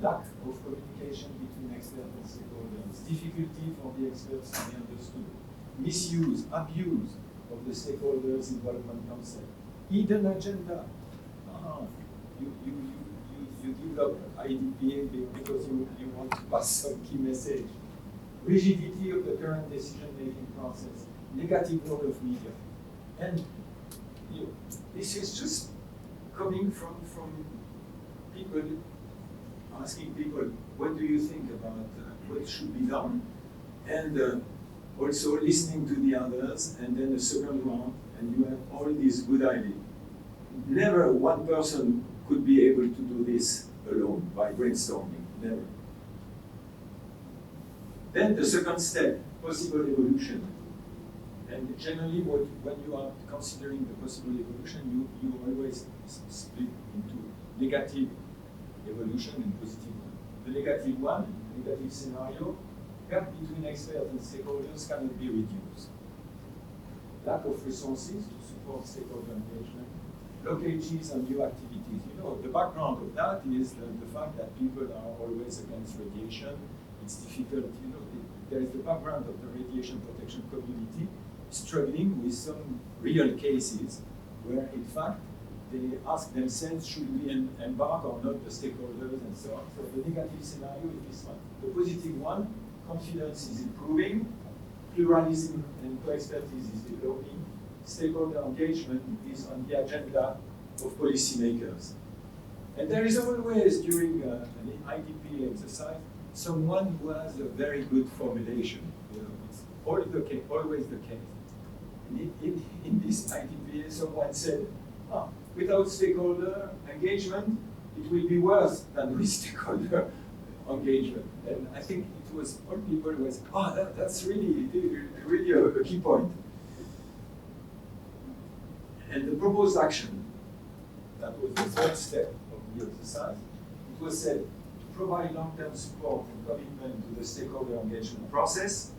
Lack of communication between experts and stakeholders. Difficulty for the experts to be understood. Misuse, abuse of the stakeholders' involvement concept. Hidden agenda. You develop IDPA because you want to pass some key message. Rigidity of the current decision-making process. Negative role of media. And this is just coming from people asking people, what do you think about what should be done? And also listening to the others, and then a second round, and you have all these good ideas. Never one person could be able to do this alone by brainstorming, never. Then the second step, possible evolution. And generally, when you are considering the possible evolution, you always split into negative evolution and positive one. The negative one, negative scenario, gap between experts and stakeholders cannot be reduced. Lack of resources to support stakeholder engagement. Blockages on new activities. You know, the background of that is the fact that people are always against radiation. It's difficult, you know, there is the background of the radiation protection community struggling with some real cases where, in fact, they ask themselves, should we embark or not the stakeholders and so on. So the negative scenario is this one. The positive one, confidence is improving, pluralism and co-expertise is developing, stakeholder engagement is on the agenda of policymakers. And there is always, during an IDPA exercise, someone who has a very good formulation. You know, it's always the case. In this IDPA, someone said, without stakeholder engagement, it will be worse than with stakeholder engagement. And I think it was all people who was, that's really a key point. And the proposed action, that was the third step of the exercise, it was said to provide long-term support and commitment to the stakeholder engagement process,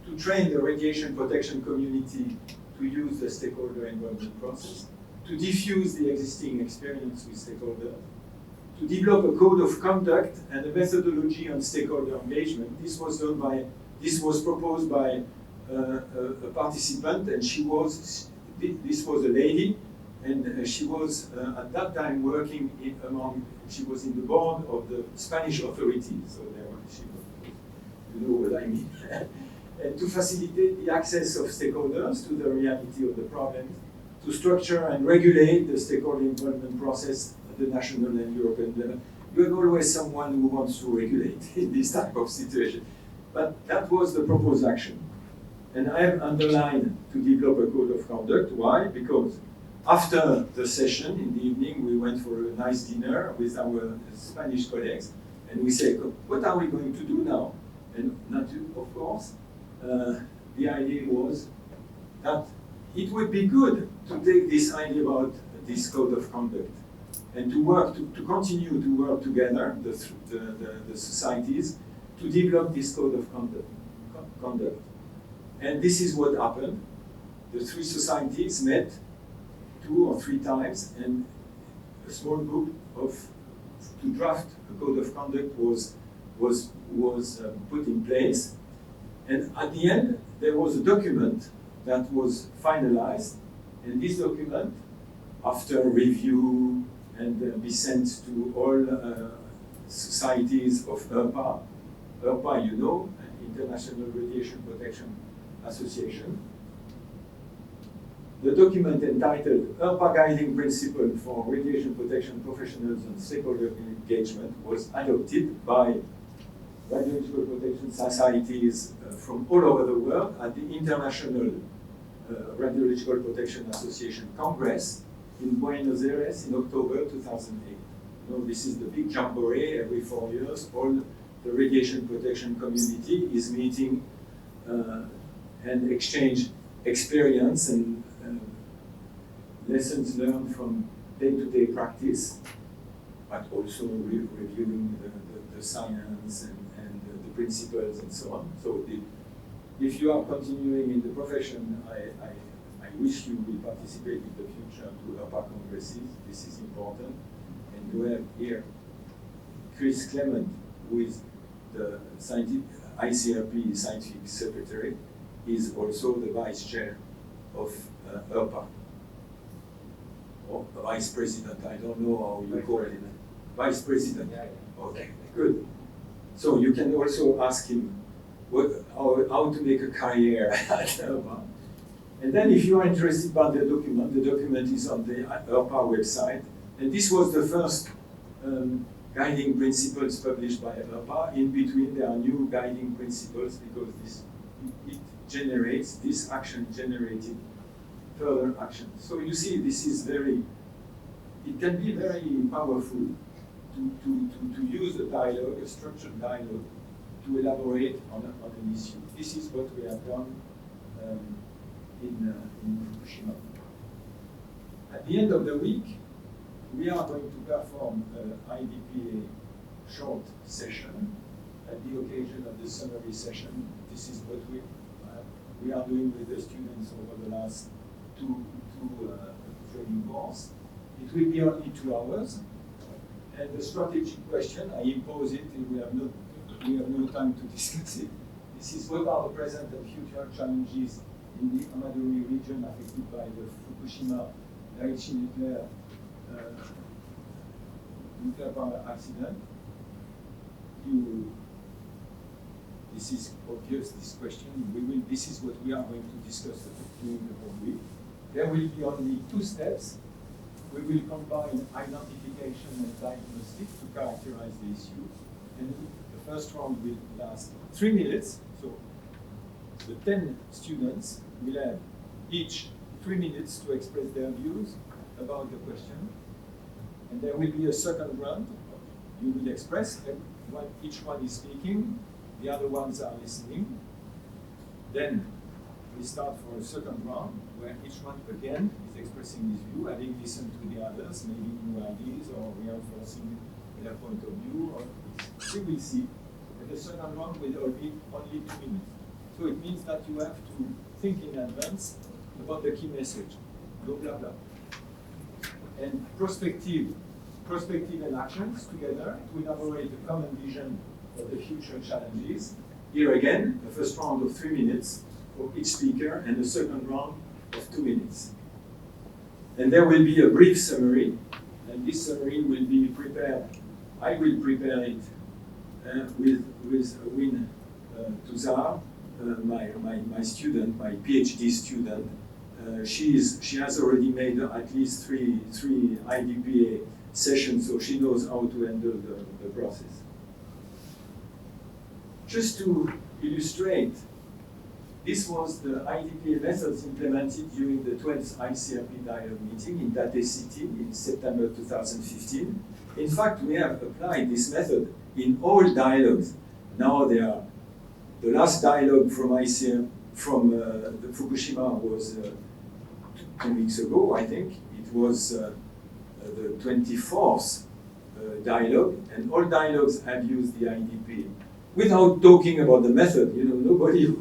to train the radiation protection community to use the stakeholder involvement process, to diffuse the existing experience with stakeholders, to develop a code of conduct and a methodology on stakeholder engagement. This was proposed by a participant, and this was a lady, and she was at that time working she was in the board of the Spanish authorities, so you know what I mean. And to facilitate the access of stakeholders to the reality of the problem, to structure and regulate the stakeholder involvement process at the national and European level. You have always someone who wants to regulate in this type of situation. But that was the proposed action. And I have underlined to develop a code of conduct. Why? Because after the session in the evening, we went for a nice dinner with our Spanish colleagues, and we said, what are we going to do now? And of course, the idea was that it would be good to take this idea about this code of conduct and to work, to continue to work together, the societies, to develop this code of conduct. And this is what happened. The three societies met 2 or 3 times, and a small group to draft a code of conduct was put in place. And at the end, there was a document that was finalized, and this document, after review and be sent to all societies of IDPA, you know, International Radiation Protection Association. The document entitled IDPA Guiding Principle for Radiation Protection Professionals and Stakeholder Engagement was adopted by radiological protection societies from all over the world at the International Radiological Protection Association Congress in Buenos Aires in October 2008. You know, this is the big jamboree every 4 years. All the radiation protection community is meeting and exchange experience and lessons learned from day-to-day practice, but also reviewing the science and the principles and so on. So if you are continuing in the profession, I wish you will participate in the future to IRPA congresses. This is important. And you have here Chris Clement, who is the ICRP scientific secretary, is also the vice chair of IRPA. Or the vice president, I don't know how you call it. Vice president. Okay, good. So you can also ask him how to make a career at IRPA. And then if you are interested by the document is on the IRPA website. And this was the first guiding principles published by IRPA. In between, there are new guiding principles because it generates, this action generated further action. So you see, this is it can be very powerful to use a dialogue, a structured dialogue, to elaborate on an issue. This is what we have done in Fukushima. At the end of the week, we are going to perform an IDPA short session at the occasion of the summary session. This is what we are doing with the students over the last two training courses. It will be only 2 hours. And the strategic question, I impose it, and we have no time to discuss it. This is what are the present and future challenges in the Amadori region affected by the Fukushima Daiichi nuclear power accident. This is obvious, this question. This is what we are going to discuss during the whole week. There will be only 2 steps. We will combine identification and diagnostic to characterize the issue. And the first round will last 3 minutes. So the 10 students will have each 3 minutes to express their views about the question. And there will be a second round. You will express, each one is speaking, the other ones are listening. Then we start for a second round where each one again is expressing his view, having listened to the others, maybe new ideas or reinforcing their point of view. Or we will see. And the second round will be only 2 minutes. So it means that you have to think in advance about the key message. Blah, blah, blah. And prospective and actions together to elaborate a common vision of the future challenges. Here again, the first round of 3 minutes for each speaker and the second round of 2 minutes. And there will be a brief summary, and this summary will be prepared. I will prepare it with Win Tuzar, my student, my PhD student. She has already made at least three IDPA sessions, so she knows how to handle the process. Just to illustrate, this was the IDPA methods implemented during the 12th ICRP dialogue meeting in Tate City in September 2015. In fact, we have applied this method in all dialogues. Now the last dialogue from ICRP, from the Fukushima was 2 weeks ago, I think. It was the 24th dialogue, and all dialogues have used the IDPA. Without talking about the method, nobody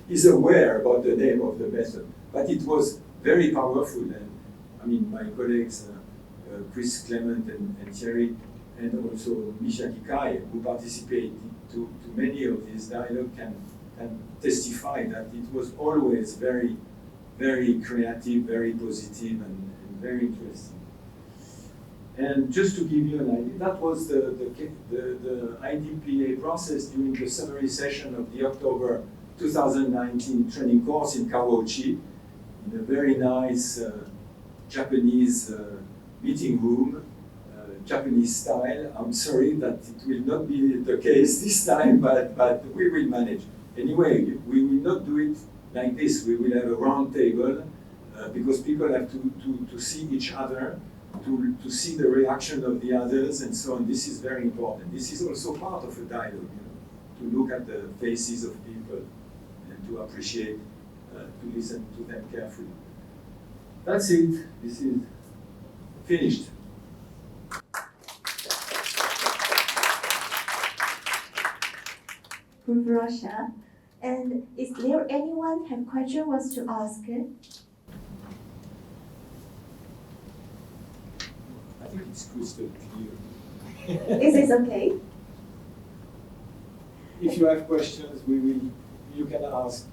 is aware about the name of the method. But it was very powerful, and I mean, my colleagues, Chris Clement and Thierry, and also Misha Kikai, who participated to many of these dialogues, can testify that it was always very, very creative, very positive, and very interesting. And just to give you an idea, that was the IDPA process during the summary session of the October 2019 training course in Kawachi, in a very nice Japanese meeting room, Japanese style. I'm sorry that it will not be the case this time, but we will manage. Anyway, we will not do it like this. We will have a round table because people have to see each other, to see the reaction of the others, and so on. This is very important. This is also part of a dialogue, to look at the faces of people and to appreciate, to listen to them carefully. That's it. This is finished. Prof. Russia. And is there anyone have question wants to ask? I think it's crystal clear. Is this okay? If you have questions, you can ask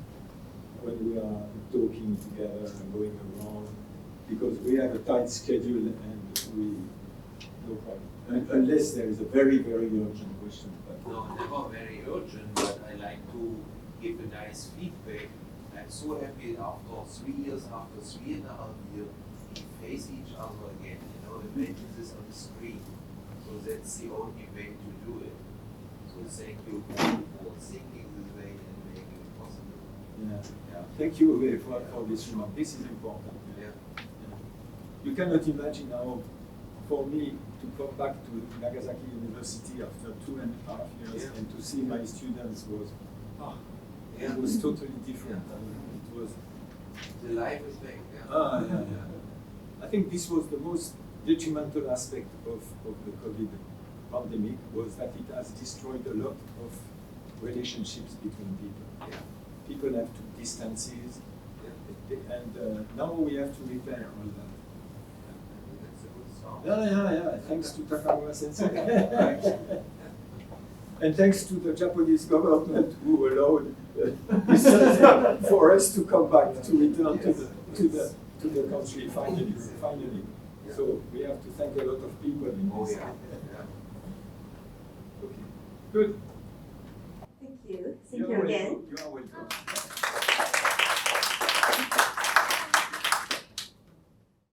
when we are talking together and going around, because we have a tight schedule and no problem. Unless there is a very, very urgent question. No, never very urgent, but I like to give a nice feedback. I'm so happy after 3 years, after 3.5 years, we face each other again. The making this on the screen. So that's the only way to do it. So thank you for thinking this way and making it possible. Yeah. Thank you for this remark. This is important. Yeah. You cannot imagine how, for me, to come back to Nagasaki University after 2.5 years and to see my students it was totally different. I mean, it was. The life is back. I think this was the most detrimental aspect of the COVID pandemic, was that it has destroyed a lot of relationships between people. Yeah. People have to distances, and now we have to repair all that. That's a good start. Yeah. Thanks to Takamura Sensei. And thanks to the Japanese government who allowed this for us to come back, to return to the country finally. So we have to thank a lot of people in this. Okay. Good. Thank you. Thank You're you again.